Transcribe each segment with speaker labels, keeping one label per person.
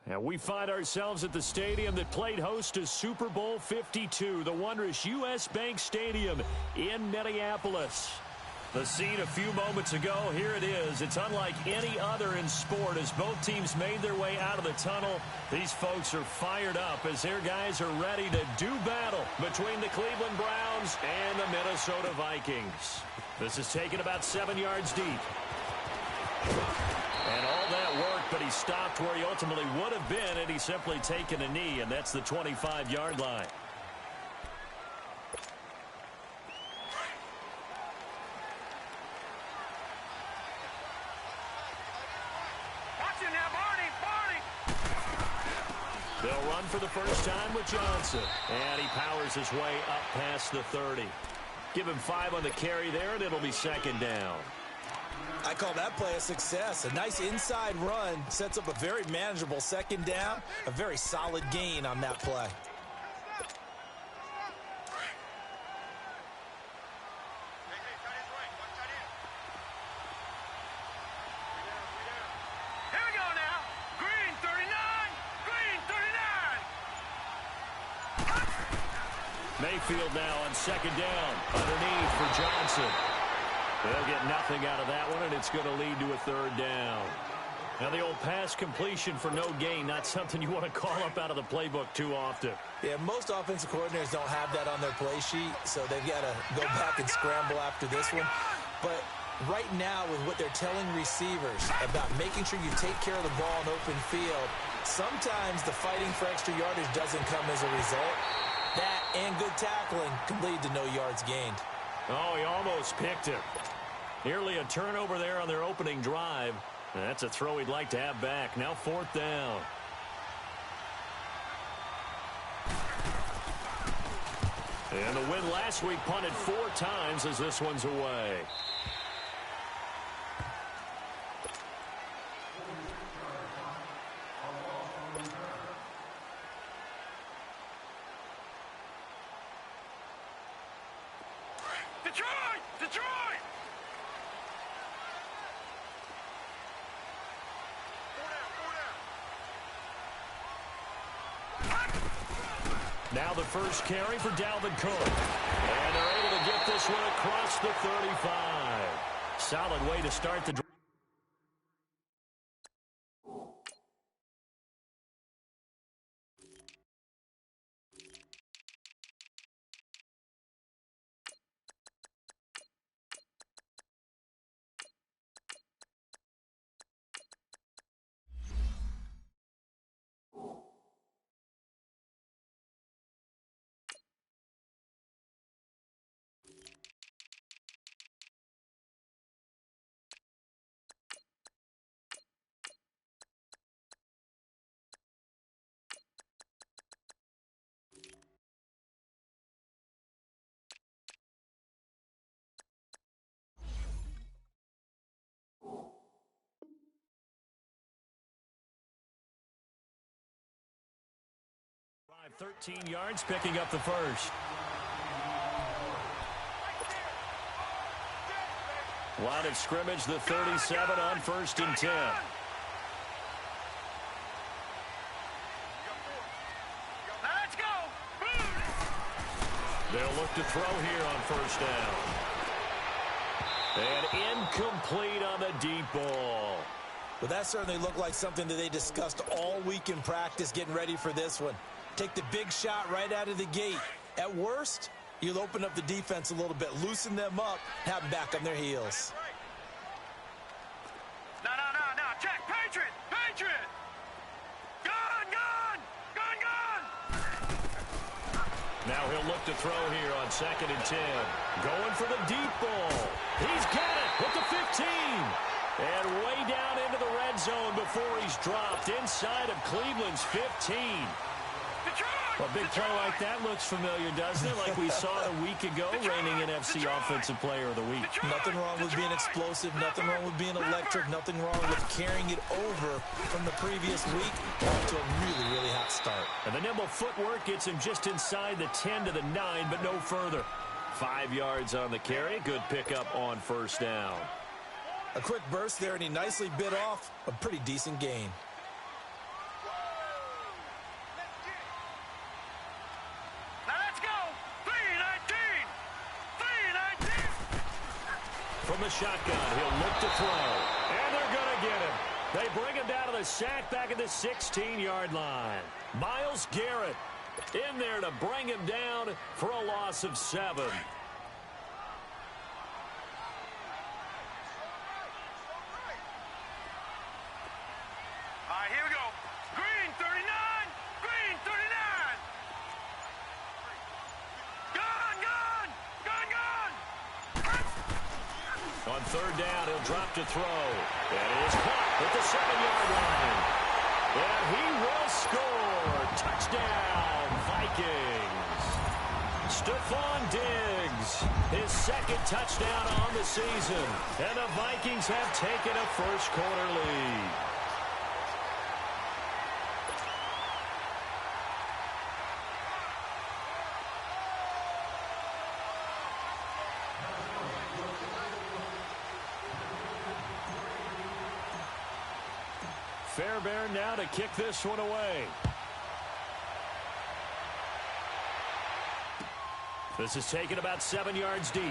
Speaker 1: And we find ourselves at the stadium that played host to Super Bowl 52, the wondrous U.S. Bank Stadium in Minneapolis. The scene a few moments ago, here it is. It's unlike any other in sport as both teams made their way out of the tunnel. These folks are fired up as their guys are ready to do battle between the Cleveland Browns and the Minnesota Vikings. This is taken about 7 yards deep. And all that work, but he stopped where he ultimately would have been had he simply taken a knee, and that's the 25-yard line. They'll run for the first time with Johnson. And he powers his way up past the 30. Give him 5 on the carry there, and it'll be second down.
Speaker 2: I call that play a success. A nice inside run sets up a very manageable second down. A very solid gain on that play.
Speaker 3: Here we go now. Green 39. Green 39.
Speaker 1: Mayfield now on second down. Underneath for Johnson. They'll get nothing out of that one, and it's going to lead to a third down. Now, the old pass completion for no gain, not something you want to call up out of the playbook too often.
Speaker 2: Yeah, most offensive coordinators don't have that on their play sheet, so they've got to go back and scramble after this one. But right now, with what they're telling receivers about making sure you take care of the ball in open field, sometimes the fighting for extra yardage doesn't come as a result. That and good tackling can lead to no yards gained.
Speaker 1: Oh, he almost picked it. Nearly a turnover there on their opening drive. That's a throw he'd like to have back. Now fourth down. And the win last week punted 4 times as this one's away. Now the first carry for Dalvin Cook. And they're able to get this one across the 35. Solid way to start the drive. Drive 13 yards, picking up the first. Line of scrimmage, the 37 on 1st and 10.
Speaker 3: Let's go.
Speaker 1: They'll look to throw here on first down. And incomplete on the deep ball.
Speaker 2: Well, that certainly looked like something that they discussed all week in practice getting ready for this one. Take the big shot right out of the gate. At worst, you'll open up the defense a little bit, loosen them up, have them back on their heels.
Speaker 3: No. Check. Patriot. Gun.
Speaker 1: Now he'll look to throw here on 2nd and 10. Going for the deep ball. He's got it with the 15. And way down into the red zone before he's dropped inside of Cleveland's 15. A big play like that looks familiar, doesn't it? Like we saw a week ago, reigning NFC Offensive Player of the Week.
Speaker 2: Nothing wrong with being explosive. Nothing wrong with being electric. Nothing wrong with carrying it over from the previous week to a really, really hot start.
Speaker 1: And the nimble footwork gets him just inside the 10 to the 9, but no further. 5 yards on the carry. Good pickup on first down.
Speaker 2: A quick burst there, and he nicely bit off a pretty decent gain.
Speaker 1: from the shotgun. He'll look to throw. And they're going to get him. They bring him down to the sack back at the 16-yard line. Myles Garrett in there to bring him down for a loss of 7.
Speaker 3: Here we go. Green, 39. Green, 39. Gone.
Speaker 1: On third down, he'll drop to throw. And he is caught at the 7-yard line. And he will score. Touchdown, Vikings. Stephon Diggs, his second touchdown on the season. And the Vikings have taken a first-quarter lead. Fairbairn now to kick this one away. This is taken about 7 yards deep.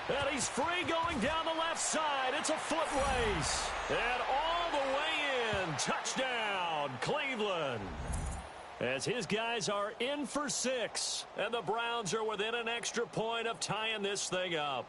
Speaker 1: And he's free going down the left side. It's a foot race. And all the way in. Touchdown, Cleveland. As his guys are in for 6. And the Browns are within an extra point of tying this thing up.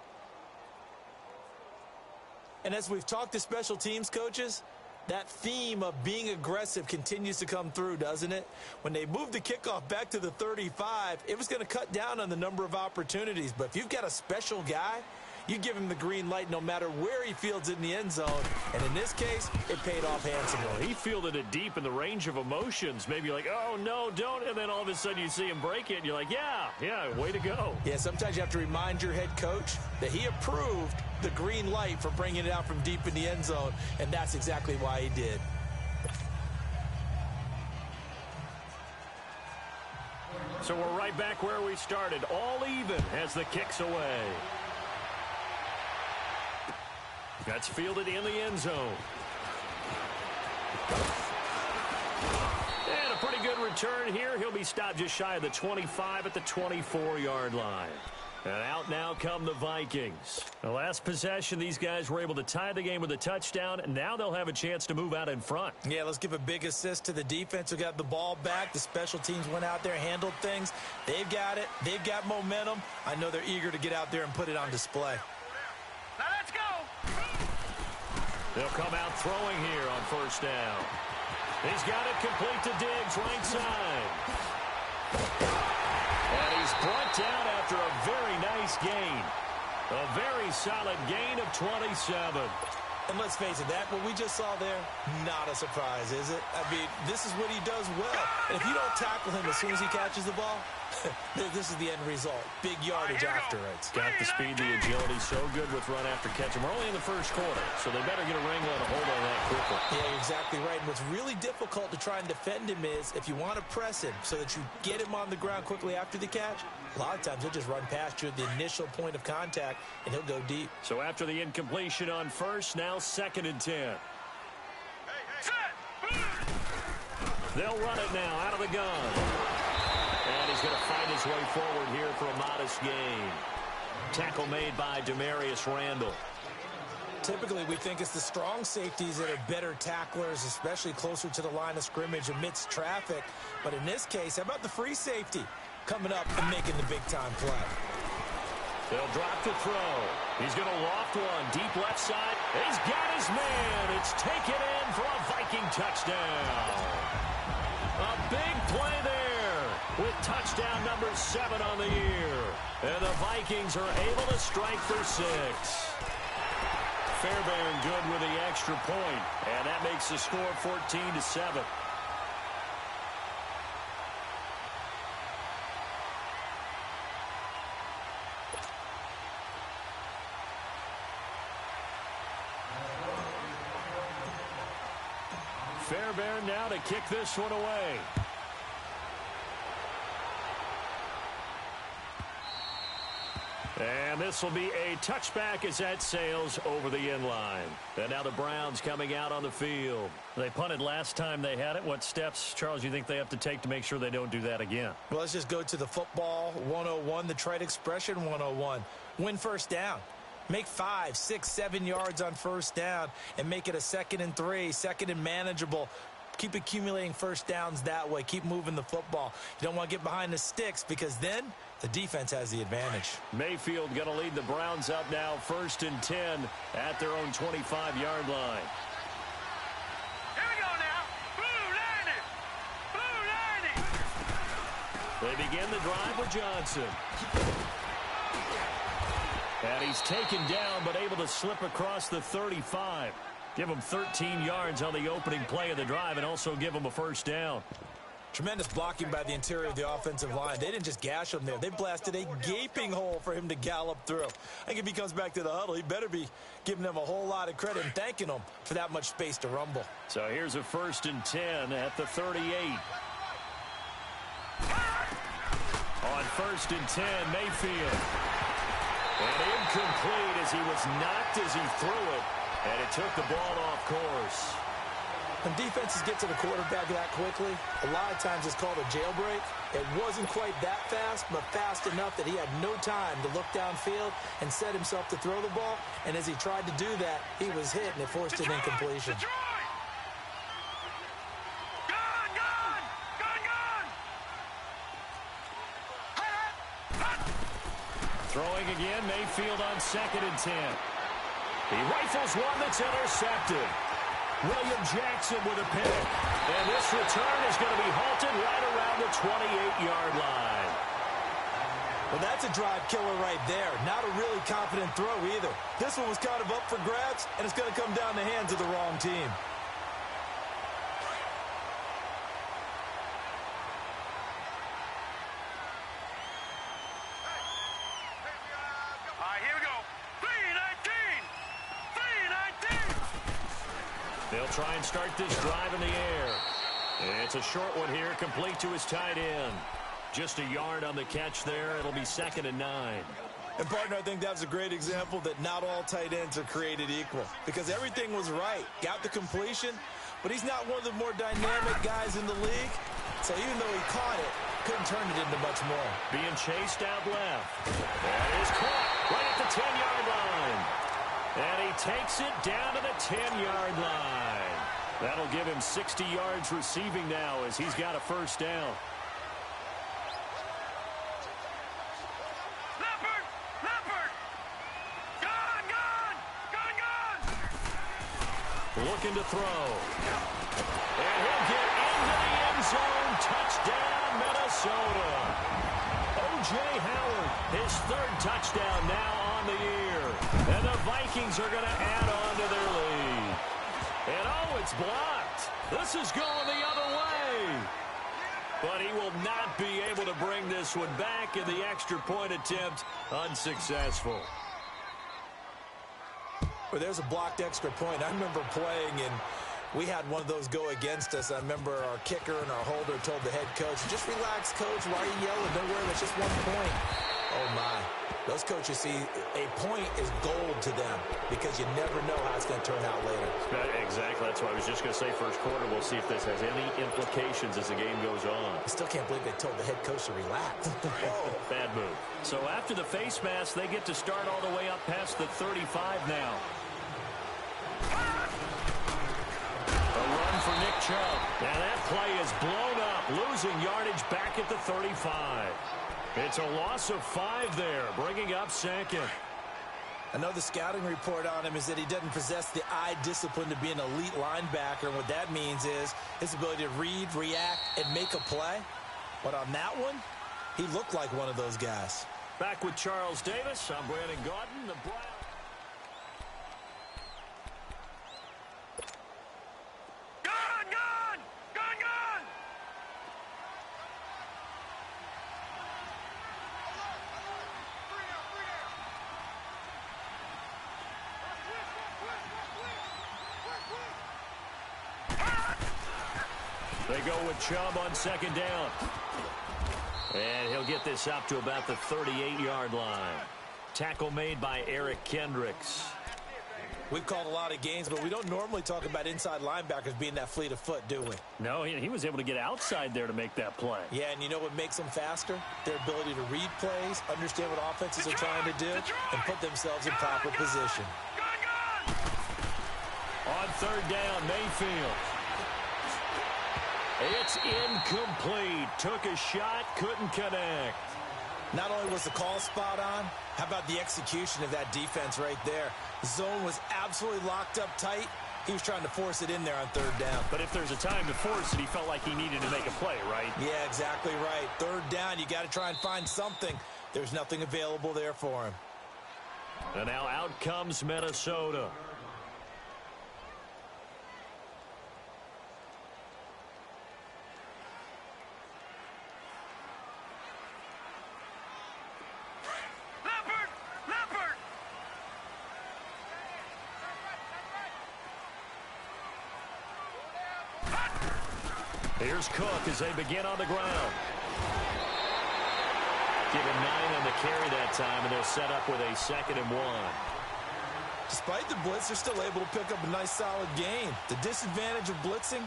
Speaker 2: And as we've talked to special teams coaches, that theme of being aggressive continues to come through, doesn't it? When they moved the kickoff back to the 35, it was going to cut down on the number of opportunities. But if you've got a special guy, you give him the green light no matter where he fields in the end zone. And in this case, it paid off handsomely.
Speaker 1: Well, he fielded it deep in the range of emotions. Maybe like, oh, no, don't. And then all of a sudden you see him break it. And you're like, yeah, way to go.
Speaker 2: Yeah, sometimes you have to remind your head coach that he approved the green light for bringing it out from deep in the end zone. And that's exactly why he did.
Speaker 1: So we're right back where we started. All even as the kick's away. That's fielded in the end zone. And a pretty good return here. He'll be stopped just shy of the 25 at the 24-yard line. And out now come the Vikings. The last possession, these guys were able to tie the game with a touchdown, and now they'll have a chance to move out in front.
Speaker 2: Yeah, let's give a big assist to the defense who got the ball back. The special teams went out there, handled things. They've got it. They've got momentum. I know they're eager to get out there and put it on display.
Speaker 3: Now let's go.
Speaker 1: They'll come out throwing here on first down. He's got it complete to Diggs, right side. And he's brought down after a very nice gain. A very solid gain of 27.
Speaker 2: And let's face it, what we just saw there, not a surprise, is it? I mean, this is what he does well. And if you don't tackle him as soon as he catches the ball, this is the end result. Big yardage after it.
Speaker 1: Got the speed, the agility, so good with run after catch. And we're only in the first quarter, so they better get a wrangle and a hold on that quickly.
Speaker 2: Yeah, you're exactly right. And what's really difficult to try and defend him is if you want to press him so that you get him on the ground quickly after the catch, a lot of times he'll just run past you at the initial point of contact, and he'll go deep.
Speaker 1: So after the incompletion on first, now 2nd and 10. They'll run it now out of the gun. And he's going to fight his way forward here for a modest gain. Tackle made by Demarius Randall.
Speaker 2: Typically, we think it's the strong safeties that are better tacklers, especially closer to the line of scrimmage amidst traffic. But in this case, how about the free safety coming up and making the big-time play?
Speaker 1: They'll drop to throw. He's going to loft one. Deep left side. He's got his man. It's taken in for a Viking touchdown. A big play there with touchdown number 7 on the year. And the Vikings are able to strike for 6. Fairbairn good with the extra point. And that makes the score 14-7. Fairbairn now to kick this one away. And this will be a touchback as that sails over the end line. And now the Browns coming out on the field. They punted last time they had it. What steps, Charles, you think they have to take to make sure they don't do that again?
Speaker 2: Well, let's just go to the football 101, the trite expression 101. Win first down. Make 5, 6, 7 yards on first down and make it a 2nd and 3, 2nd and manageable. Keep accumulating first downs that way. Keep moving the football. You don't want to get behind the sticks because then the defense has the advantage.
Speaker 1: Mayfield going to lead the Browns up now, 1st and 10 at their own 25-yard line.
Speaker 3: Here we go now. Blue 90. Blue 90.
Speaker 1: They begin the drive with Johnson. And he's taken down but able to slip across the 35. Give him 13 yards on the opening play of the drive and also give him a first down.
Speaker 2: Tremendous blocking by the interior of the offensive line. They didn't just gash him there. They blasted a gaping hole for him to gallop through. I think if he comes back to the huddle, he better be giving them a whole lot of credit and thanking them for that much space to rumble.
Speaker 1: So here's a 1st and 10 at the 38. On 1st and 10, Mayfield. And incomplete as he was knocked as he threw it. And it took the ball off course.
Speaker 2: When defenses get to the quarterback that quickly, a lot of times it's called a jailbreak. It wasn't quite that fast, but fast enough that he had no time to look downfield and set himself to throw the ball. And as he tried to do that, he was hit, and it forced an incompletion.
Speaker 1: Throwing again, Mayfield on 2nd and 10. He rifles one that's intercepted. William Jackson with a pick. And this return is going to be halted right around the 28-yard line.
Speaker 2: Well, that's a drive killer right there. Not a really confident throw either. This one was kind of up for grabs, and it's going to come down the hands of the wrong team.
Speaker 3: All right, here we go. 3-19. 3-19.
Speaker 1: They'll try and start this drive in the air. It's a short one here, complete to his tight end. Just a yard on the catch there. It'll be 2nd and 9.
Speaker 2: And, partner, I think that's a great example that not all tight ends are created equal because everything was right. Got the completion, but he's not one of the more dynamic guys in the league. So even though he caught it, couldn't turn it into much more.
Speaker 1: Being chased out left. That is caught right at the 10-yard line. And he takes it down to the 10-yard line. That'll give him 60 yards receiving now as he's got a first down. Looking to throw. And he'll get into the end zone. Touchdown, Minnesota. O.J. Howard, his 3rd touchdown now on the year. And the Vikings are going to add on to their lead. And oh, it's blocked. This is going the other way. But he will not be able to bring this one back, in the extra point attempt unsuccessful.
Speaker 2: Well, there's a blocked extra point. I remember playing, and we had one of those go against us. I remember our kicker and our holder told the head coach, just relax, coach. Why are you yelling? Don't worry, that's just 1 point. Oh, my. Those coaches see a point is gold to them because you never know how it's going to turn out later.
Speaker 1: Exactly. That's what I was just going to say. First quarter, we'll see if this has any implications as the game goes on.
Speaker 2: I still can't believe they told the head coach to relax.
Speaker 1: Bad move. So after the face mask, they get to start all the way up past the 35 now. A run for Nick Chubb. Now that play is blown up, losing yardage back at the 35. It's a loss of 5 there, bringing up 2nd.
Speaker 2: I know the scouting report on him is that he doesn't possess the eye discipline to be an elite linebacker. And what that means is his ability to read, react, and make a play. But on that one, he looked like one of those guys.
Speaker 1: Back with Charles Davis. I'm Brandon Gaudin. The Browns. They go with Chubb on 2nd down. And he'll get this up to about the 38-yard line. Tackle made by Eric Kendricks.
Speaker 2: We've called a lot of games, but we don't normally talk about inside linebackers being that fleet of foot, do we?
Speaker 1: No, he was able to get outside there to make that play.
Speaker 2: Yeah, and you know what makes them faster? Their ability to read plays, understand what offenses are trying to do, and put themselves in proper position.
Speaker 1: On third down, Mayfield. It's incomplete. Took a shot, couldn't connect.
Speaker 2: Not only was the call spot on, how about the execution of that defense right there? The zone was absolutely locked up tight. He was trying to force it in there on third down.
Speaker 1: But if there's a time to force it, he felt like he needed to make a play, right?
Speaker 2: Yeah, exactly right. Third down, you got to try and find something. There's nothing available there for him.
Speaker 1: And now out comes Minnesota. Here's Cook as they begin on the ground. Give him 9 on the carry that time, and they'll set up with a 2nd and 1.
Speaker 2: Despite the blitz, they're still able to pick up a nice, solid gain. The disadvantage of blitzing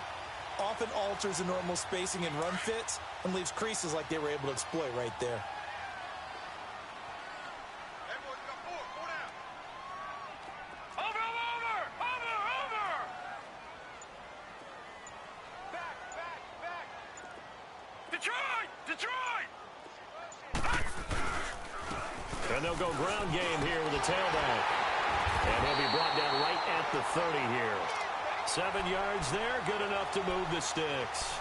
Speaker 2: often alters the normal spacing and run fits and leaves creases like they were able to exploit right there.
Speaker 1: And they'll go ground game here with a tailback. And he'll be brought down right at the 30 here. 7 yards there, good enough to move the sticks.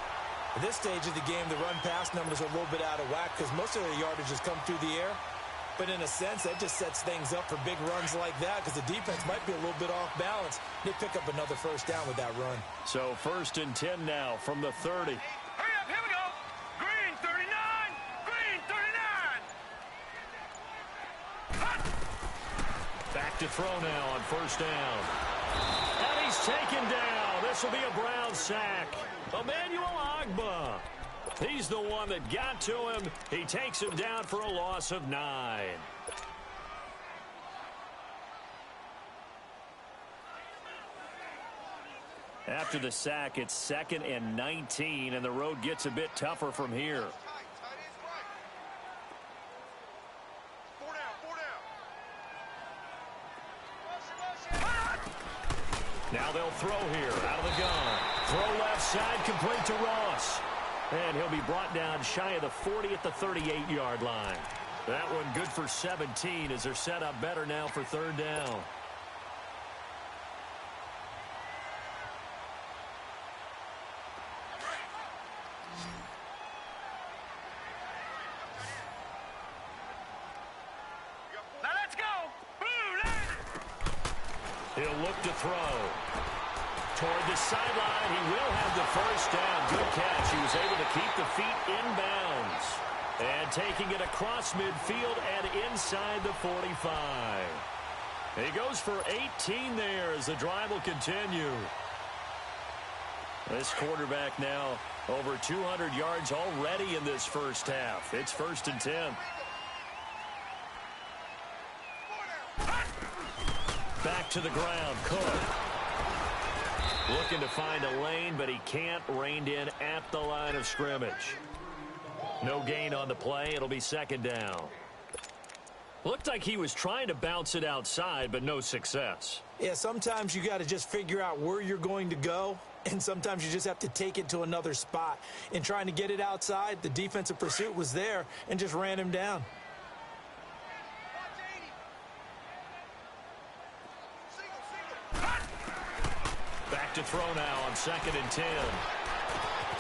Speaker 2: At this stage of the game, the run-pass numbers are a little bit out of whack because most of their yardage has come through the air. But in a sense, that just sets things up for big runs like that because the defense might be a little bit off balance. They pick up another first down with that run.
Speaker 1: So 1st and 10 now from the 30.
Speaker 3: Hurry up, here we go. Green 39, green 39.
Speaker 1: Back to throw now on 1st down. And he's taken down. This will be a Brown sack. Emmanuel Ogbah. He's the one that got to him. He takes him down for a loss of 9. After the sack, it's 2nd and 19, and the road gets a bit tougher from here. Now they'll throw here out of the gun. Throw left side, complete to Ross. And he'll be brought down shy of the 40 at the 38-yard line. That one good for 17 as they're set up better now for 3rd down.
Speaker 3: Now let's go.
Speaker 1: He'll look to throw. Toward the sideline, he will have the first down. Good catch. He was able to keep the feet inbounds. And taking it across midfield and inside the 45. He goes for 18 there as the drive will continue. This quarterback now over 200 yards already in this first half. It's 1st and 10. Back to the ground, Cook. Looking to find a lane, but he can't. Reined in at the line of scrimmage. No gain on the play. It'll be 2nd down. Looked like he was trying to bounce it outside, but no success.
Speaker 2: Yeah, sometimes you got to just figure out where you're going to go, and sometimes you just have to take it to another spot. In trying to get it outside, the defensive pursuit was there and just ran him down.
Speaker 1: Back to throw now on 2nd and 10.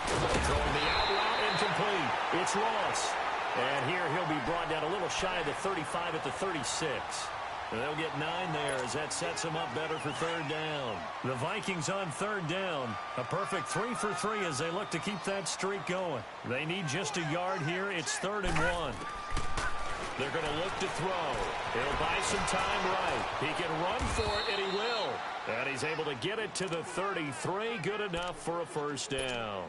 Speaker 1: Throwing the out route incomplete. It's Ross. And here he'll be brought down a little shy of the 35 at the 36. And they'll get 9 there as that sets them up better for 3rd down. The Vikings on 3rd down. A perfect 3 for 3 as they look to keep that streak going. They need just a yard here. It's 3rd and 1. They're going to look to throw. He'll buy some time right. He can run for it, and he will. And he's able to get it to the 33. Good enough for a first down.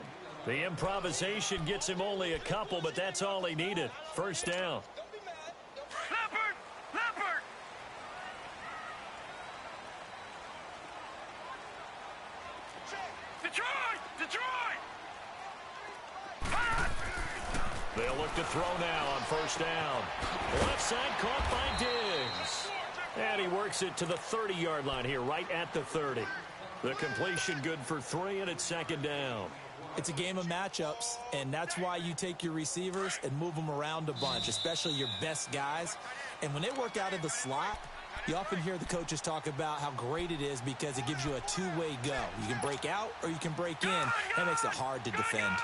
Speaker 1: The improvisation gets him only a couple, but that's all he needed. First down.
Speaker 3: Leopard! Leopard! Detroit! Detroit!
Speaker 1: They'll look to throw now on first down. Left side caught by Diggs. And he works it to the 30-yard line here, right at the 30. The completion good for 3, and it's second down.
Speaker 2: It's a game of matchups, and that's why you take your receivers and move them around a bunch, especially your best guys. And when they work out of the slot, you often hear the coaches talk about how great it is because it gives you a two-way go. You can break out or you can break in. That makes it hard to defend.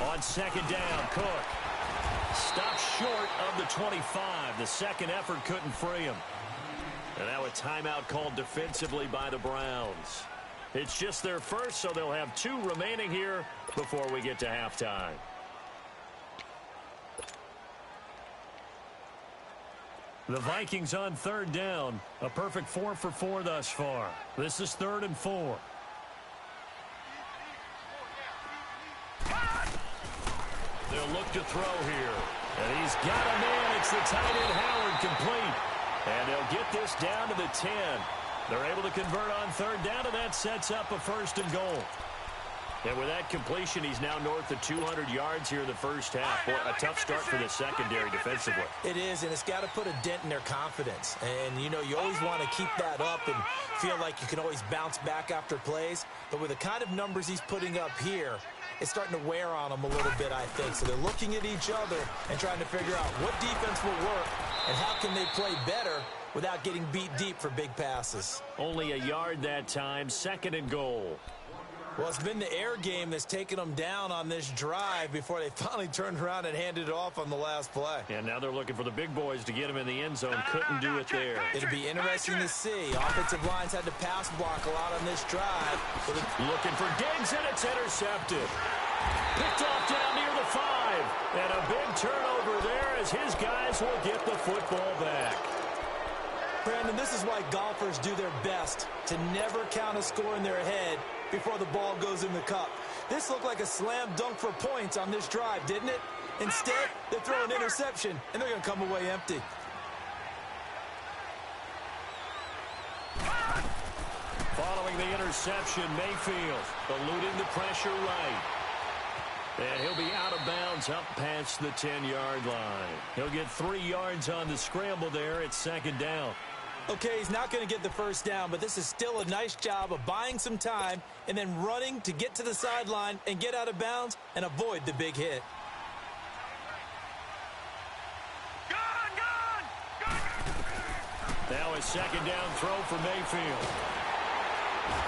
Speaker 1: On second down, Cook stopped short of the 25. The second effort couldn't free him. And now a timeout called defensively by the Browns. It's just their first, so they'll have 2 remaining here before we get to halftime. The Vikings on third down. A perfect 4 for 4 thus far. This is 3rd and 4. They'll look to throw here. And he's got a man. It's the tight end Howard complete. And they'll get this down to the 10. They're able to convert on third down, and that sets up a 1st and goal. And with that completion, he's now north of 200 yards here in the first half. Boy, a tough start for the secondary defensively.
Speaker 2: It is, and it's got to put a dent in their confidence. And, you know, you always want to keep that up and feel like you can always bounce back after plays. But with the kind of numbers he's putting up here, it's starting to wear on them a little bit, I think. So they're looking at each other and trying to figure out what defense will work and how can they play better without getting beat deep for big passes.
Speaker 1: Only a yard that time, 2nd and goal.
Speaker 2: Well, it's been the air game that's taken them down on this drive before they finally turned around and handed it off on the last play.
Speaker 1: And now they're looking for the big boys to get him in the end zone. Couldn't do it there.
Speaker 2: It'll be interesting to see. Offensive lines had to pass block a lot on this drive.
Speaker 1: Looking for Diggs, and it's intercepted. Picked off down near the 5. And a big turnover there as his guys will get the football back.
Speaker 2: Brandon, this is why golfers do their best to never count a score in their head before the ball goes in the cup. This looked like a slam dunk for points on this drive, didn't it? Instead, they throw an interception, and they're going to come away empty.
Speaker 1: Following the interception, Mayfield eluding the pressure right. And he'll be out of bounds up past the 10-yard line. He'll get 3 yards on the scramble there. It's 2nd down.
Speaker 2: Okay, he's not going to get the first down, but this is still a nice job of buying some time and then running to get to the sideline and get out of bounds and avoid the big hit.
Speaker 1: Now a 2nd down throw for Mayfield.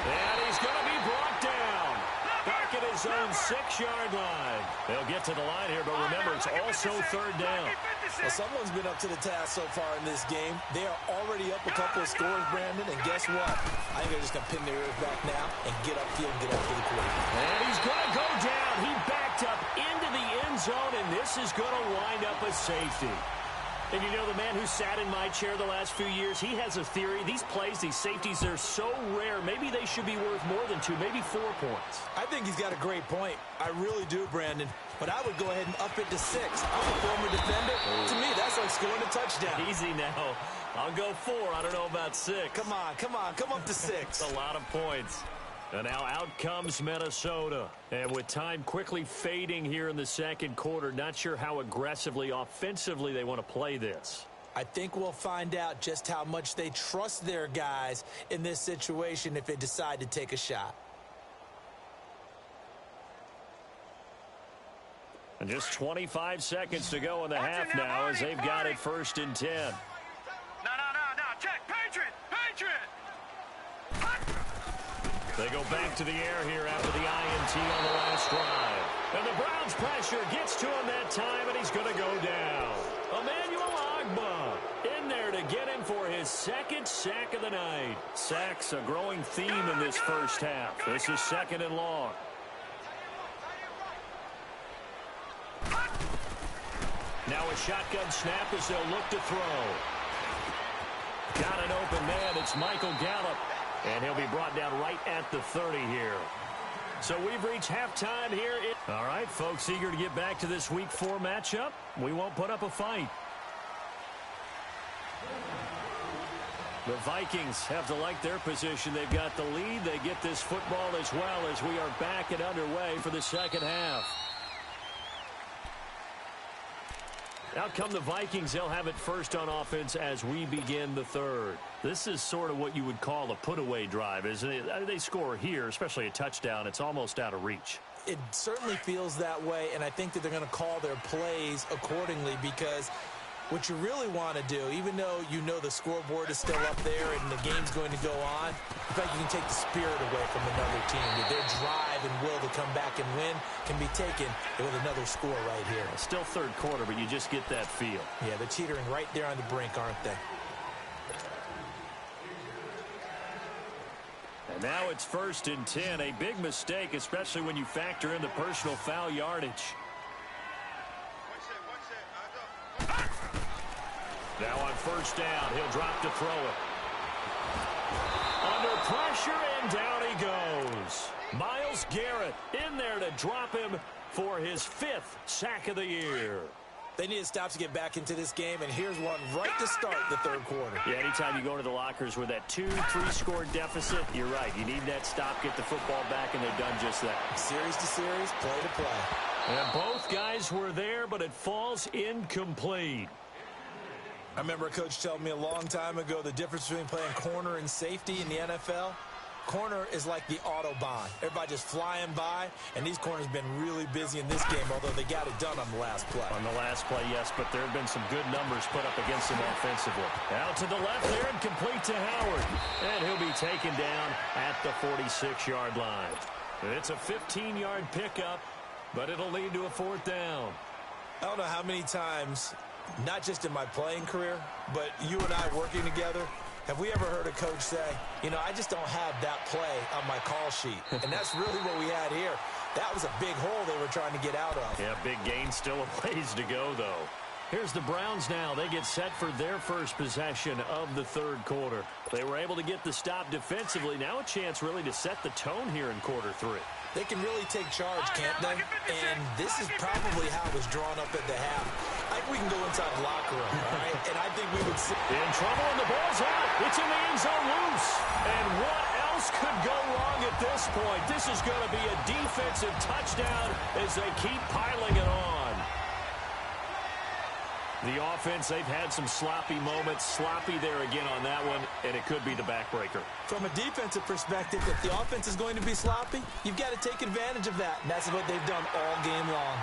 Speaker 1: And he's going to be brought down. Back at his own 6-yard line. They'll get to the line here, but remember, it's also 3rd down.
Speaker 2: Well, someone's been up to the task so far in this game. They are already up a couple of scores, Brandon, and guess what? I think they're just going to pin their ears back now and get upfield and get after the quarterback.
Speaker 1: And he's going to go down. He backed up into the end zone, and this is going to wind up a safety. And you know, the man who sat in my chair the last few years, he has a theory. These plays, these safeties, they're so rare. Maybe they should be worth more than 2, maybe 4 points.
Speaker 2: I think he's got a great point. I really do, Brandon. But I would go ahead and up it to 6. I'm a former defender. To me, that's like scoring a touchdown.
Speaker 1: Easy now. I'll go 4. I don't know about 6.
Speaker 2: Come on. Come up to 6.
Speaker 1: That's a lot of points. And now out comes Minnesota. And with time quickly fading here in the second quarter, not sure how aggressively, offensively they want to play this.
Speaker 2: I think we'll find out just how much they trust their guys in this situation if they decide to take a shot.
Speaker 1: And just 25 seconds to go in the half now as they've got it 1st and 10.
Speaker 3: No. Check. Patriot.
Speaker 1: They go back to the air here after the INT on the last drive. And the Browns pressure gets to him that time, and he's going to go down. Emmanuel Ogbah in there to get him for his 2nd sack of the night. Sacks a growing theme in this first half. This is 2nd and long. Now a shotgun snap as they'll look to throw. Got an open man. It's Michael Gallup. And he'll be brought down right at the 30 here. So we've reached halftime here. All right, folks, eager to get back to this Week 4 matchup. We won't put up a fight. The Vikings have to like their position. They've got the lead. They get this football as well as we are back and underway for the second half. Out come the Vikings. They'll have it first on offense as we begin the third. This is sort of what you would call a put-away drive, isn't it? They score here, especially a touchdown. It's almost out of reach.
Speaker 2: It certainly feels that way, and I think that they're going to call their plays accordingly because what you really want to do, even though you know the scoreboard is still up there and the game's going to go on, in fact, you can take the spirit away from another team. That their drive and will to come back and win can be taken with another score right here.
Speaker 1: Still third quarter, but you just get that feel.
Speaker 2: Yeah, they're teetering right there on the brink, aren't they?
Speaker 1: And now it's 1st and 10. A big mistake, especially when you factor in the personal foul yardage. Now on 1st down, he'll drop to throw it. Under pressure, and down he goes. Myles Garrett in there to drop him for his 5th sack of the year.
Speaker 2: They need to stop to get back into this game, and here's one right to start the third quarter.
Speaker 1: Yeah, anytime you go into the lockers with that 2-3 score deficit, you're right. You need that stop, get the football back, and they've done just that.
Speaker 2: Series to series, play to play.
Speaker 1: And both guys were there, but it falls incomplete.
Speaker 2: I remember a coach telling me a long time ago the difference between playing corner and safety in the NFL. Corner is like the Autobahn. Everybody just flying by, and these corners have been really busy in this game, although they got it done on the last play.
Speaker 1: On the last play, yes, but there have been some good numbers put up against them offensively. Out to the left there and complete to Howard. And he'll be taken down at the 46-yard line. It's a 15-yard pickup, but it'll lead to a 4th down.
Speaker 2: I don't know how many times, not just in my playing career, but you and I working together, have we ever heard a coach say, you know, I just don't have that play on my call sheet? And that's really what we had here. That was a big hole they were trying to get out of.
Speaker 1: Yeah, big gain, still a ways to go, though. Here's the Browns now. They get set for their first possession of the third quarter. They were able to get the stop defensively. Now a chance really to set the tone here in quarter 3.
Speaker 2: They can really take charge, can't they? And this is probably how it was drawn up at the half. I think we can go inside the locker room, all right? And I think we would see.
Speaker 1: In trouble, and the ball's out. It's in the end zone loose. And what else could go wrong at this point? This is going to be a defensive touchdown as they keep piling it on. The offense, they've had some sloppy moments. Sloppy there again on that one, and it could be the backbreaker.
Speaker 2: From a defensive perspective, if the offense is going to be sloppy, you've got to take advantage of that. And that's what they've done all game long.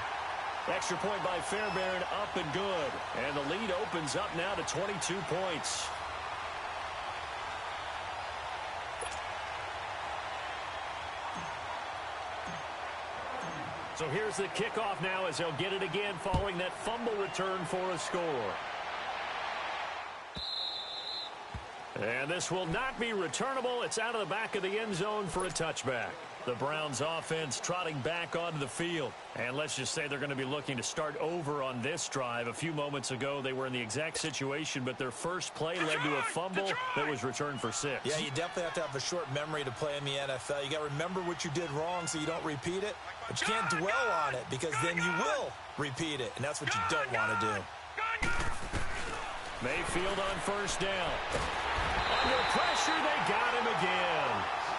Speaker 1: Extra point by Fairbairn, up and good. And the lead opens up now to 22 points. So here's the kickoff now as they'll get it again following that fumble return for a score. And this will not be returnable. It's out of the back of the end zone for a touchback. The Browns offense trotting back onto the field. And let's just say they're going to be looking to start over on this drive. A few moments ago, they were in the exact situation, but their first play led to a fumble that was returned for 6.
Speaker 2: Yeah, you definitely have to have a short memory to play in the NFL. You got to remember what you did wrong so you don't repeat it. But you can't dwell on it because then you will repeat it, and that's what you don't want to do.
Speaker 1: Mayfield on 1st down. Under pressure, they got him again.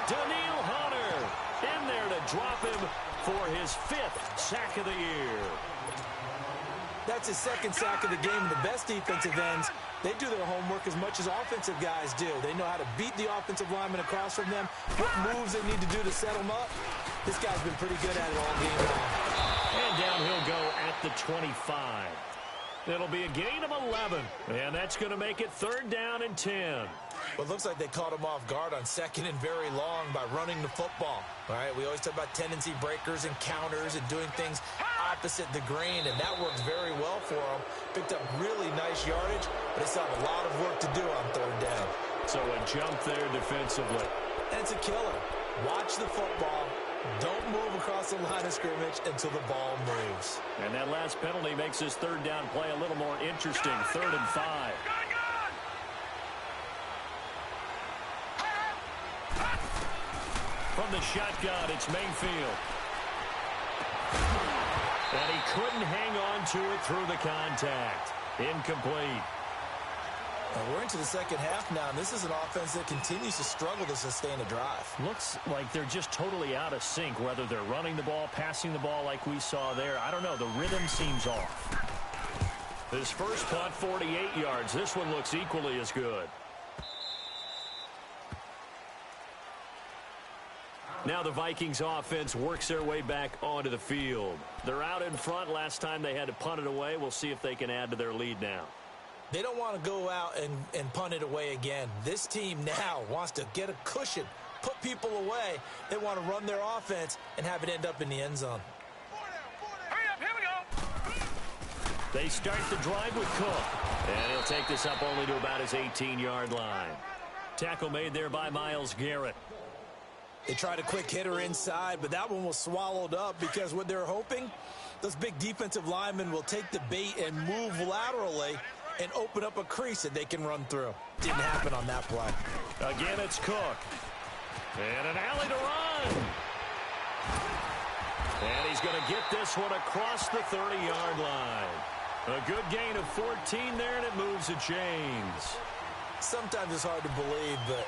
Speaker 1: Daniil Hunter in there to drop him for his 5th sack of the year.
Speaker 2: That's his 2nd sack of the game. The best defensive ends, they do their homework as much as offensive guys do. They know how to beat the offensive lineman across from them, what moves they need to do to set them up. This guy's been pretty good at it all game long.
Speaker 1: And down he'll go at the 25. It'll be a gain of 11, and that's going to make it 3rd down and 10.
Speaker 2: Well, it looks like they caught him off guard on 2nd and very long by running the football. All right, we always talk about tendency breakers and counters and doing things opposite the grain, and that worked very well for them. Picked up really nice yardage, but they still have a lot of work to do on 3rd down.
Speaker 1: So a jump there defensively.
Speaker 2: And it's a killer. Watch the football. Don't move across the line of scrimmage until the ball moves.
Speaker 1: And that last penalty makes this 3rd down play a little more interesting. 3rd and 5. From the shotgun, it's Mayfield. And he couldn't hang on to it through the contact. Incomplete.
Speaker 2: And we're into the second half now, and this is an offense that continues to struggle to sustain a drive.
Speaker 1: Looks like they're just totally out of sync, whether they're running the ball, passing the ball like we saw there. I don't know. The rhythm seems off. His first punt, 48 yards. This one looks equally as good. Now the Vikings offense works their way back onto the field. They're out in front. Last time they had to punt it away. We'll see if they can add to their lead now.
Speaker 2: They don't want to go out and punt it away again. This team now wants to get a cushion, put people away. They want to run their offense and have it end up in the end zone.
Speaker 3: Hurry up, here we go.
Speaker 1: They start the drive with Cook. And he'll take this up only to about his 18-yard line. Tackle made there by Myles Garrett.
Speaker 2: They tried a quick hitter inside, but that one was swallowed up because what they're hoping, those big defensive linemen will take the bait and move laterally and open up a crease that they can run through. Didn't happen on that play.
Speaker 1: Again, it's Cook. And an alley to run. And he's going to get this one across the 30-yard line. A good gain of 14 there, and it moves the chains.
Speaker 2: Sometimes it's hard to believe, but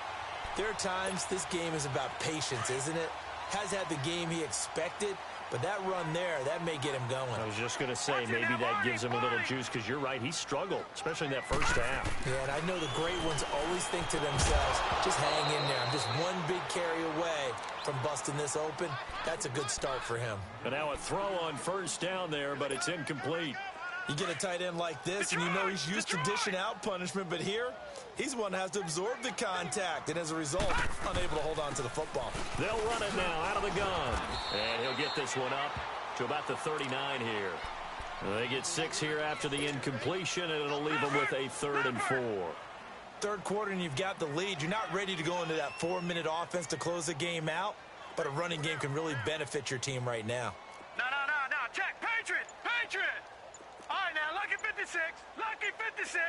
Speaker 2: there are times this game is about patience, isn't it? Has had the game he expected, but that run there, that may get him going.
Speaker 1: I was just going to say, maybe that gives him a little juice, because you're right, he struggled, especially in that first half.
Speaker 2: Yeah, and I know the great ones always think to themselves, just hang in there. I'm just one big carry away from busting this open. That's a good start for him.
Speaker 1: And now a throw on first down there, but it's incomplete.
Speaker 2: You get a tight end like this, and you know he's used to dishing out punishment, but here, he's the one that has to absorb the contact, and as a result, unable to hold on to the football.
Speaker 1: They'll run it now out of the gun. And he'll get this one up to about the 39 here. They get 6 here after the incompletion, and it'll leave them with a 3rd and 4.
Speaker 2: Third quarter, and you've got the lead. You're not ready to go into that 4-minute offense to close the game out, but a running game can really benefit your team right now.
Speaker 3: No. Check. Patriot. All right, now, lucky 56. Lucky 56.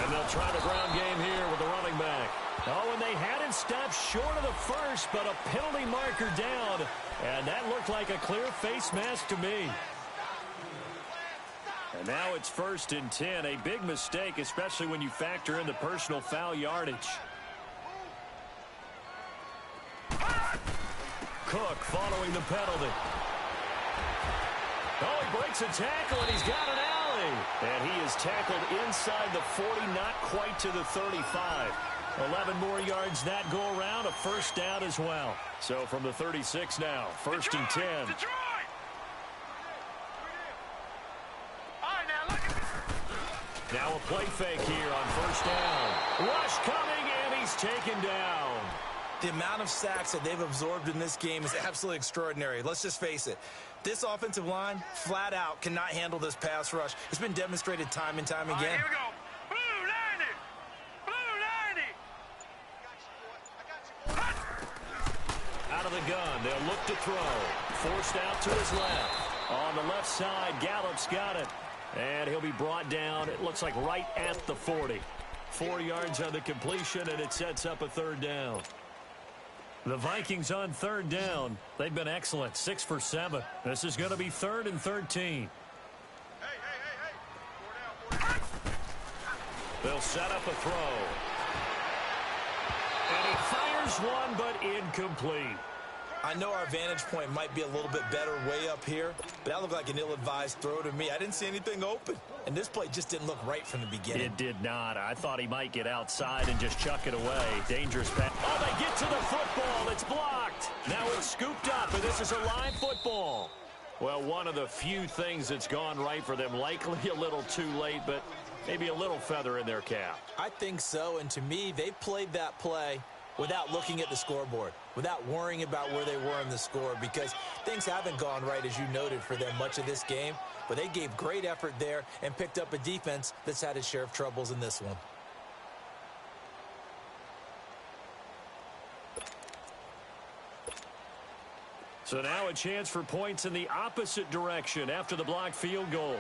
Speaker 1: And they'll try the ground game here with the running back. Oh, and they had it stopped short of the first, but a penalty marker down. And that looked like a clear face mask to me. And now it's 1st and 10. A big mistake, especially when you factor in the personal foul yardage. Cook following the penalty. Oh, he breaks a tackle, and he's got an alley. And he is tackled inside the 40, not quite to the 35. 11 more yards that go around, a first down as well. So from the 36 now, 1st and 10.
Speaker 3: Detroit! All right, now, look at this.
Speaker 1: Now a play fake here on first down. Rush coming, and he's taken down.
Speaker 2: The amount of sacks that they've absorbed in this game is absolutely extraordinary. Let's just face it. This offensive line, flat out, cannot handle this pass rush. It's been demonstrated time and time again.
Speaker 3: All right, here we go. Blue 90.
Speaker 1: Out of the gun, they'll look to throw. Forced out to his left. On the left side, Gallup's got it. And he'll be brought down, it looks like right at the 40. 4 yards on the completion, and it sets up a 3rd down. The Vikings on 3rd down. They've been excellent, 6 for 7. This is going to be 3rd and 13. They'll set up a throw. And he fires one, but incomplete.
Speaker 2: I know our vantage point might be a little bit better way up here, but that looked like an ill-advised throw to me. I didn't see anything open, and this play just didn't look right from the beginning.
Speaker 1: It did not. I thought he might get outside and just chuck it away. Dangerous pass. Oh, they get to the football. It's blocked. Now it's scooped up, and this is a live football. Well, one of the few things that's gone right for them. Likely a little too late, but maybe a little feather in their cap.
Speaker 2: I think so, and to me, they played that play without looking at the scoreboard, without worrying about where they were in the score, because things haven't gone right, as you noted, for them much of this game. But they gave great effort there and picked up a defense that's had its share of troubles in this one.
Speaker 1: So now a chance for points in the opposite direction after the blocked field goal.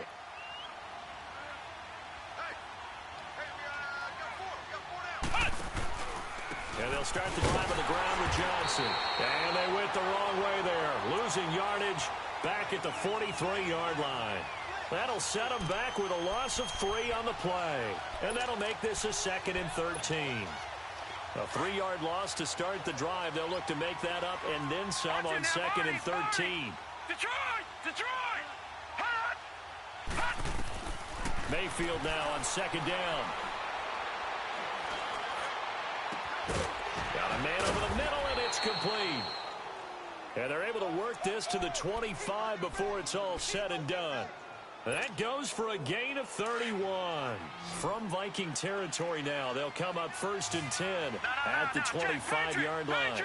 Speaker 1: And they'll start the drive on the ground with Johnson. And they went the wrong way there. Losing yardage back at the 43-yard line. That'll set them back with a loss of 3 on the play. And that'll make this a 2nd and 13. A 3-yard loss to start the drive. They'll look to make that up and then some on 2nd and 13.
Speaker 3: Detroit!
Speaker 1: Mayfield now on 2nd down. Got a man over the middle, and it's complete. And they're able to work this to the 25 before it's all said and done. That goes for a gain of 31. From Viking territory now, they'll come up 1st and 10 at the 25-yard line.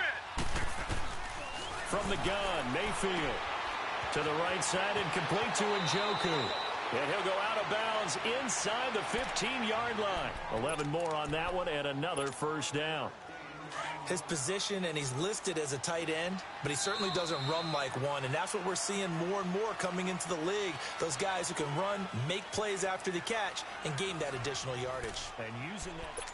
Speaker 1: From the gun, Mayfield to the right side and complete to Njoku. And he'll go out of bounds inside the 15-yard line. 11 more on that one and another 1st down.
Speaker 2: His position, and he's listed as a tight end, but he certainly doesn't run like one, and that's what we're seeing more and more coming into the league. Those guys who can run, make plays after the catch, and gain that additional yardage.
Speaker 1: And using that...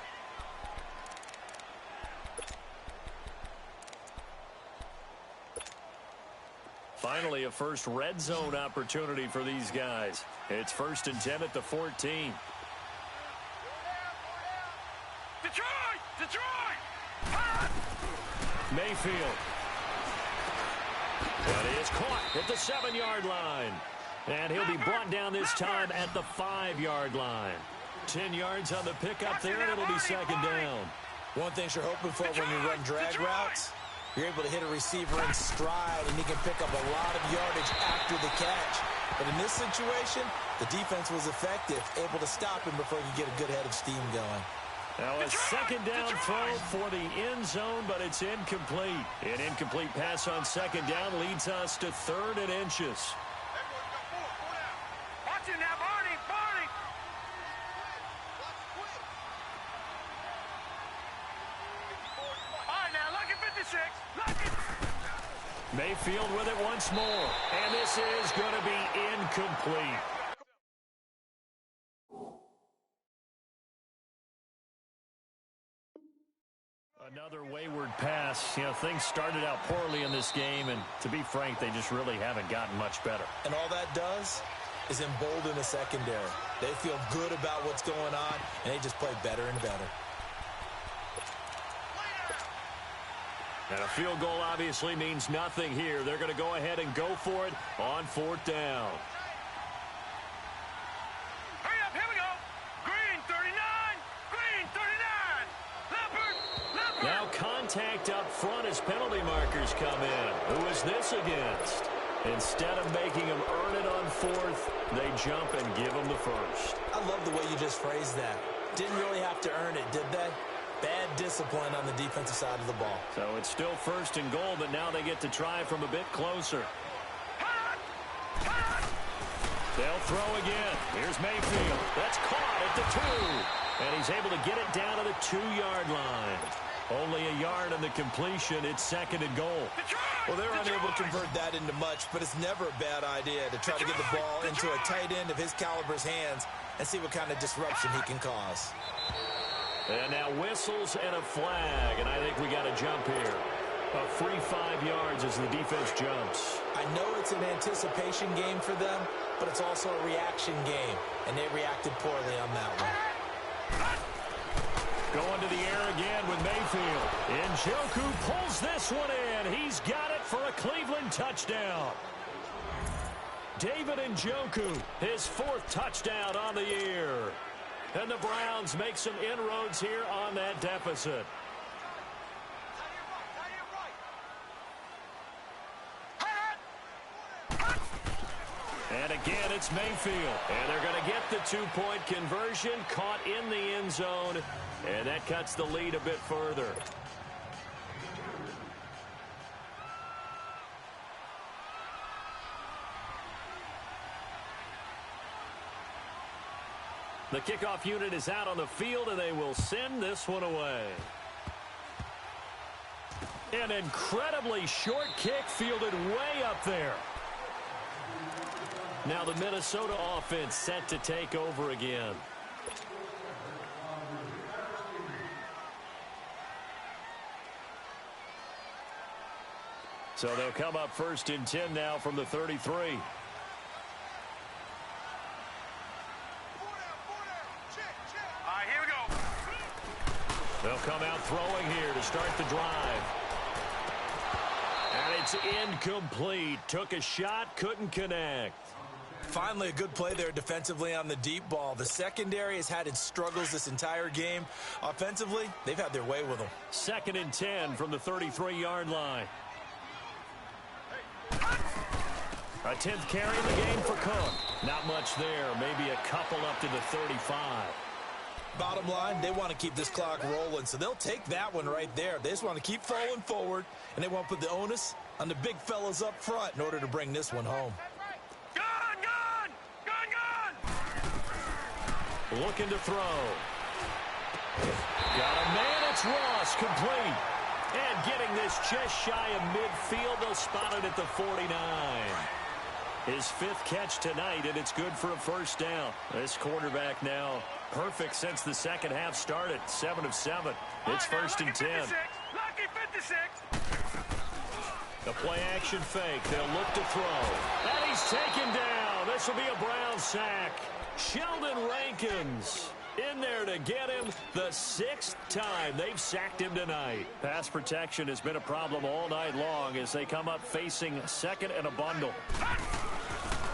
Speaker 1: Finally, a first red zone opportunity for these guys. It's 1st and 10 at the 14.
Speaker 3: Detroit!
Speaker 1: Mayfield. But he is caught at the 7-yard line. And he'll be brought down this time at the 5-yard line. 10 yards on the pickup there, and it'll be 2nd down.
Speaker 2: One thing you're hoping for when you run drag routes, you're able to hit a receiver in stride, and he can pick up a lot of yardage after the catch. But in this situation, the defense was effective, able to stop him before he could get a good head of steam going.
Speaker 1: Now a 2nd down throw for the end zone, but it's incomplete. An incomplete pass on 2nd down leads us to 3rd and inches.
Speaker 3: Watch it now, Barney! All right, now, look at 56. Look it.
Speaker 1: Mayfield with it once more. And this is going to be incomplete. Another wayward pass. You know, things started out poorly in this game, and to be frank, they just really haven't gotten much better.
Speaker 2: And all that does is embolden the secondary. They feel good about what's going on, and they just play better and better.
Speaker 1: And a field goal obviously means nothing here. They're going to go ahead and go for it on 4th down.
Speaker 3: Hurry up, here we go. Green 39.
Speaker 1: Now contact up front as penalty markers come in. Who is this against? Instead of making them earn it on 4th, they jump and give them the 1st.
Speaker 2: I love the way you just phrased that. Didn't really have to earn it, did they? Bad discipline on the defensive side of the ball.
Speaker 1: So it's still 1st and goal, but now they get to try from a bit closer. They'll throw again. Here's Mayfield. That's caught at the 2. And he's able to get it down to the 2-yard line. Only a yard on the completion. It's 2nd and goal.
Speaker 2: Well, they're unable to convert that into much, but it's never a bad idea to try to get the ball into a tight end of his caliber's hands and see what kind of disruption he can cause.
Speaker 1: And now whistles and a flag, and I think we got a jump here. A free 5 yards as the defense jumps.
Speaker 2: I know it's an anticipation game for them, but it's also a reaction game, and they reacted poorly on that one.
Speaker 1: Going to the air again with Mayfield. Njoku pulls this one in. He's got it for a Cleveland touchdown. David Njoku, his 4th touchdown on the year. And the Browns make some inroads here on that deficit. And again, it's Mayfield. And they're going to get the 2-point conversion, caught in the end zone. And that cuts the lead a bit further. The kickoff unit is out on the field, and they will send this one away. An incredibly short kick fielded way up there. Now the Minnesota offense set to take over again. So they'll come up 1st and 10 now from the 33. come out throwing here to start the drive. And it's incomplete. Took a shot, couldn't connect.
Speaker 2: Finally, a good play there defensively on the deep ball. The secondary has had its struggles this entire game. Offensively, they've had their way with them.
Speaker 1: 2nd and 10 from the 33-yard line. A 10th carry in the game for Cook. Not much there. Maybe a couple up to the 35.
Speaker 2: Bottom line, they want to keep this clock rolling, so they'll take that one right there. They just want to keep falling forward, and they won't put the onus on the big fellas up front in order to bring this one home.
Speaker 1: Looking to throw. Got a man. It's Ross. Complete. And getting this just shy of midfield. They'll spot it at the 49. His 5th catch tonight, and it's good for a first down. This quarterback now perfect since the second half started. 7 of 7. It's 1st and 10.
Speaker 3: Lucky 56.
Speaker 1: The play action fake. They'll look to throw. And he's taken down. This will be a Brown sack. Sheldon Rankins in there to get him the 6th time they've sacked him tonight. Pass protection has been a problem all night long as they come up facing 2nd and a bundle.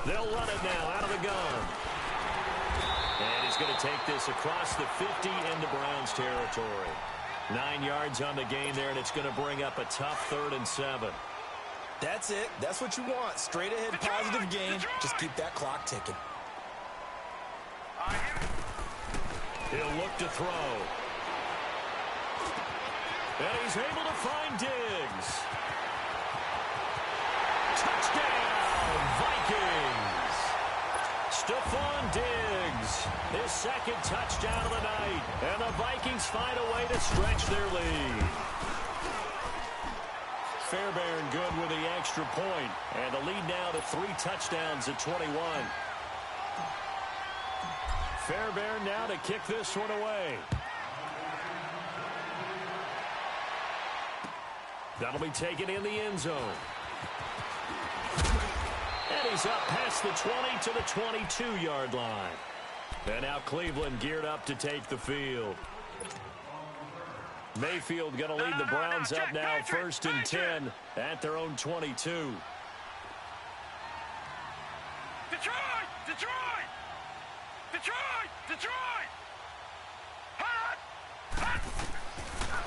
Speaker 1: They'll run it now out of the gun. And he's going to take this across the 50 into Browns territory. 9 yards on the gain there, and it's going to bring up a tough 3rd and 7.
Speaker 2: That's it. That's what you want. Straight ahead positive gain. Just keep that clock ticking.
Speaker 1: He'll look to throw. And he's able to find Diggs. Touchdown, Vikings. Stephon Diggs, his 2nd touchdown of the night. And the Vikings find a way to stretch their lead. Fairbairn good with the extra point. And the lead now to 3 touchdowns at 21. Fairbairn now to kick this one away. That'll be taken in the end zone. And he's up past the 20 to the 22-yard line. And now Cleveland geared up to take the field. Mayfield going to lead the Browns up now 1st and 10 at their own 22.
Speaker 3: Detroit! Detroit! Detroit! Detroit! Hot! Hot!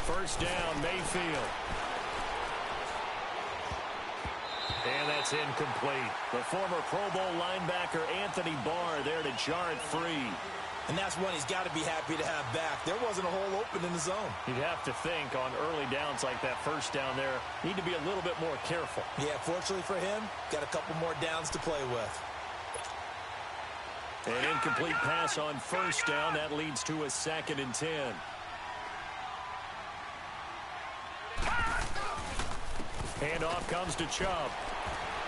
Speaker 1: 1st down, Mayfield. And that's incomplete. The former Pro Bowl linebacker Anthony Barr there to jar it free.
Speaker 2: And that's one he's got to be happy to have back. There wasn't a hole open in the zone.
Speaker 1: You'd have to think on early downs like that 1st down there, need to be a little bit more careful.
Speaker 2: Yeah, fortunately for him, got a couple more downs to play with.
Speaker 1: An incomplete pass on 1st down. That leads to a 2nd and 10. Handoff comes to Chubb.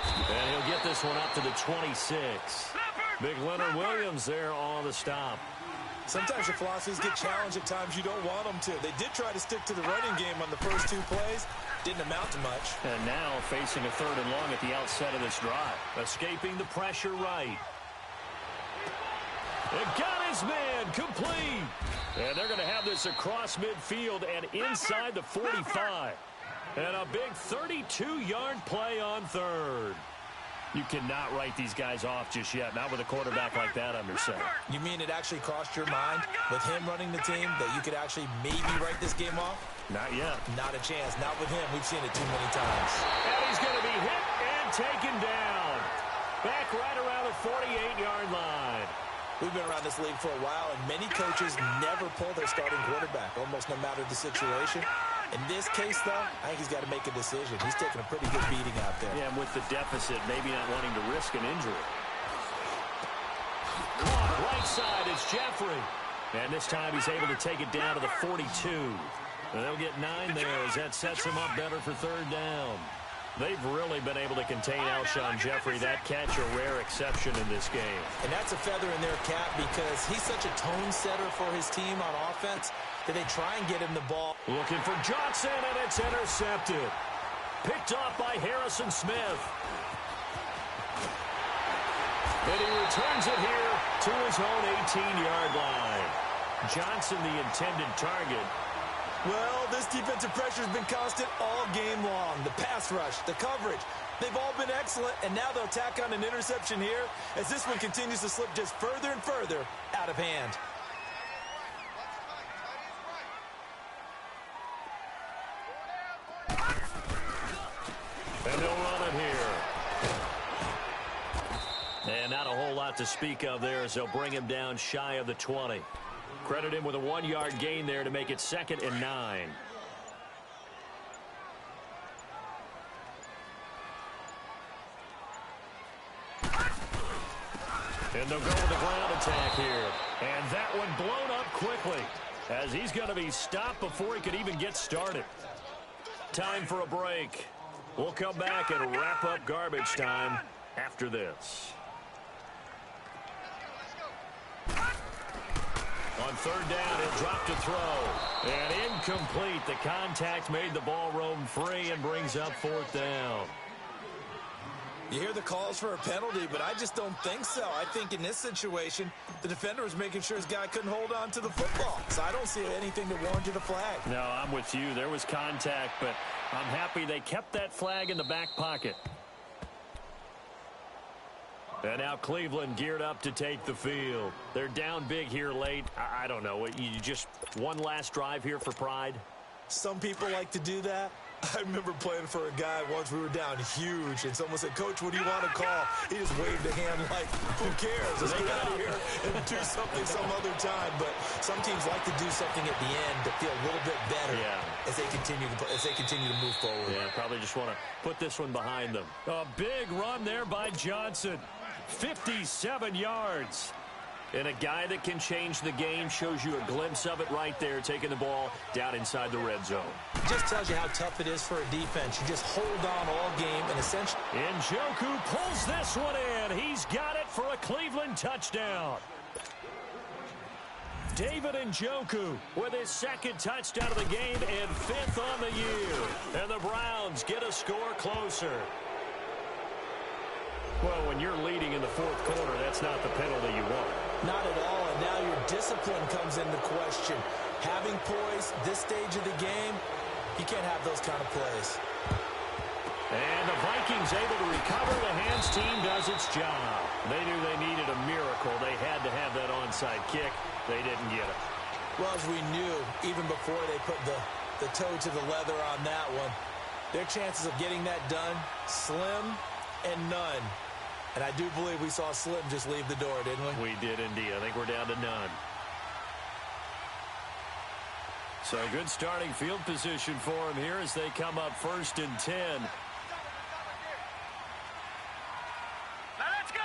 Speaker 1: And he'll get this one up to the 26. Big Leonard Williams there on the stop.
Speaker 2: Sometimes your philosophies get challenged at times you don't want them to. They did try to stick to the running game on the first 2 plays. Didn't amount to much.
Speaker 1: And now facing a 3rd and long at the outset of this drive. Escaping the pressure right. It got his man complete. And they're going to have this across midfield and inside the 45. And a big 32-yard play on 3rd. You cannot write these guys off just yet, not with a quarterback like that under center.
Speaker 2: You mean it actually crossed your mind with him running the team that you could actually maybe write this game off?
Speaker 1: Not yet.
Speaker 2: Not a chance. Not with him. We've seen it too many times.
Speaker 1: And he's going to be hit and taken down. Back right around the 48-yard line.
Speaker 2: We've been around this league for a while, and many coaches never pull their starting quarterback, almost no matter the situation. In this case, though, I think he's got to make a decision. He's taking a pretty good beating out there.
Speaker 1: Yeah, and with the deficit, maybe not wanting to risk an injury. Caught right side, it's Jeffrey. And this time he's able to take it down to the 42. And they'll get 9 there as that sets him up better for 3rd down. They've really been able to contain Alshon Jeffrey. That catch a rare exception in this game.
Speaker 2: And that's a feather in their cap because he's such a tone setter for his team on offense that they try and get him the ball.
Speaker 1: Looking for Johnson, and it's intercepted. Picked off by Harrison Smith. And he returns it here to his own 18-yard line. Johnson, the intended target.
Speaker 2: Well, this defensive pressure has been constant all game long. The pass rush, the coverage, they've all been excellent, and now they'll tack on an interception here as this one continues to slip just further and further out of hand.
Speaker 1: And they'll run it here. And not a whole lot to speak of there as they'll bring him down shy of the 20. Credit him with a 1-yard gain there to make it 2nd and 9. And they'll go with the ground attack here. And that one blown up quickly as he's going to be stopped before he could even get started. Time for a break. We'll come back and wrap up garbage time after this. On 3rd down, he'll drop to throw. And incomplete. The contact made the ball roam free and brings up 4th down.
Speaker 2: You hear the calls for a penalty, but I just don't think so. I think in this situation, the defender was making sure his guy couldn't hold on to the football. So I don't see anything that warranted a flag.
Speaker 1: No, I'm with you. There was contact, but I'm happy they kept that flag in the back pocket. And now Cleveland geared up to take the field. They're down big here late. I don't know. You just one last drive here for pride?
Speaker 2: Some people like to do that. I remember playing for a guy once. We were down huge, and someone said, "Coach, what do you want to call?" He just waved a hand like, "Who cares? Let's get out of here and do something some other time." But some teams like to do something at the end to feel a little bit better as they continue to move forward.
Speaker 1: Yeah, probably just want to put this one behind them. A big run there by Johnson. 57 yards. And a guy that can change the game shows you a glimpse of it right there, taking the ball down inside the red zone.
Speaker 2: Just tells you how tough it is for a defense. You just hold on all game and essentially.
Speaker 1: Njoku pulls this one in. He's got it for a Cleveland touchdown. David Njoku with his 2nd touchdown of the game and 5th on the year. And the Browns get a score closer. Well, when you're leading in the 4th quarter, that's not the penalty you want.
Speaker 2: Not at all, and now your discipline comes into question. Having poise this stage of the game, you can't have those kind of plays.
Speaker 1: And the Vikings able to recover. The hands team does its job. They knew they needed a miracle. They had to have that onside kick. They didn't get it.
Speaker 2: Well, as we knew, even before they put the toe to the leather on that one, their chances of getting that done, slim and none. And I do believe we saw Slim just leave the door, didn't we?
Speaker 1: We did indeed. I think we're down to none. So good starting field position for him here as they come up 1st and 10.
Speaker 3: Now let's go.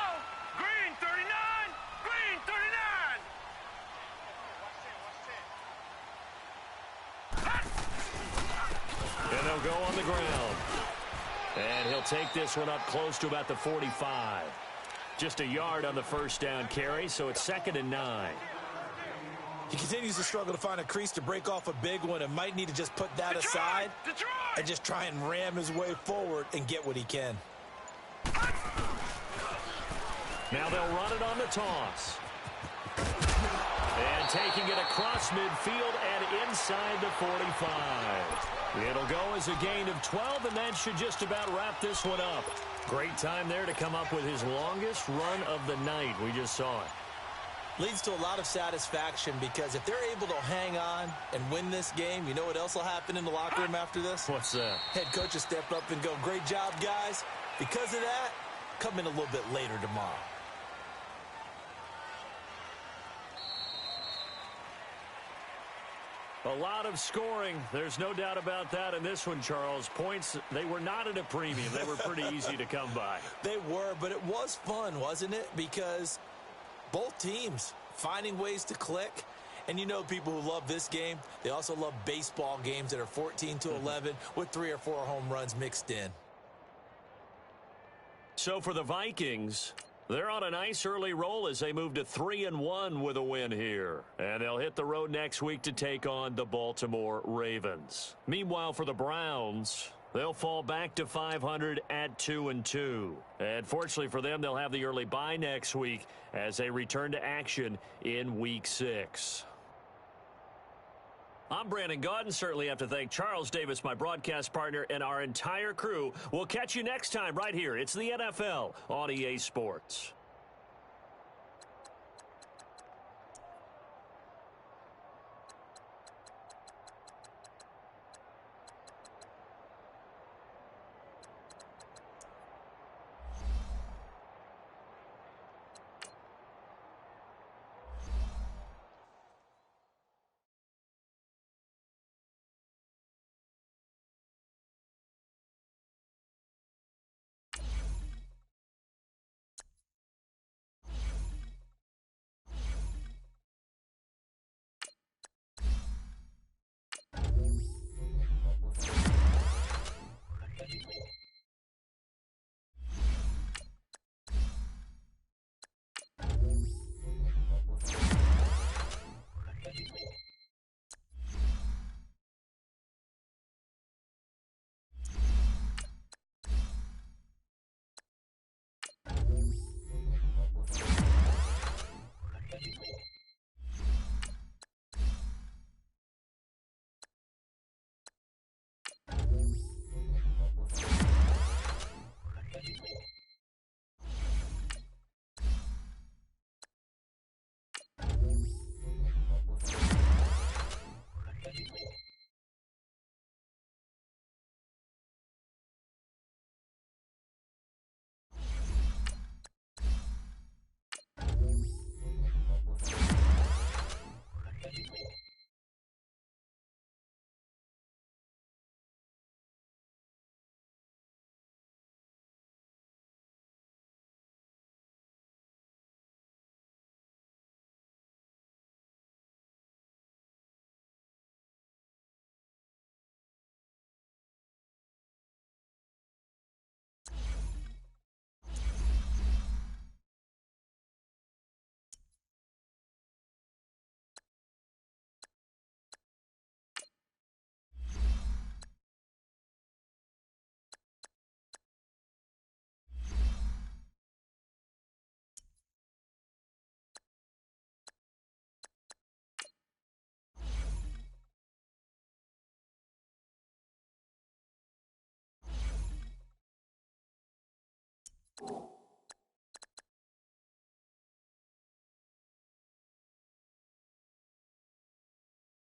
Speaker 3: Green 39. Green 39.
Speaker 1: And they'll go on the ground. And he'll take this one up close to about the 45. Just a yard on the 1st down carry, so it's 2nd and 9.
Speaker 2: He continues to struggle to find a crease to break off a big one and might need to just put that aside and just try and ram his way forward and get what he can.
Speaker 1: Now they'll run it on the toss. And taking it across midfield and inside the 45. It'll go as a gain of 12, and that should just about wrap this one up. Great time there to come up with his longest run of the night. We just saw it.
Speaker 2: Leads to a lot of satisfaction because if they're able to hang on and win this game, you know what else will happen in the locker room after this?
Speaker 1: What's that?
Speaker 2: Head coach will step up and go, "Great job, guys. Because of that, come in a little bit later tomorrow."
Speaker 1: A lot of scoring. There's no doubt about that in this one, Charles. Points, they were not at a premium. They were pretty easy to come by.
Speaker 2: They were, but it was fun, wasn't it? Because both teams finding ways to click. And you know people who love this game, they also love baseball games that are 14-11 with 3 or 4 home runs mixed in.
Speaker 1: So for the Vikings, they're on a nice early roll as they move to 3-1 with a win here. And they'll hit the road next week to take on the Baltimore Ravens. Meanwhile, for the Browns, they'll fall back to 500 at 2-2. And fortunately for them, they'll have the early bye next week as they return to action in Week 6. I'm Brandon Gaudin. Certainly have to thank Charles Davis, my broadcast partner, and our entire crew. We'll catch you next time right here. It's the NFL on EA Sports.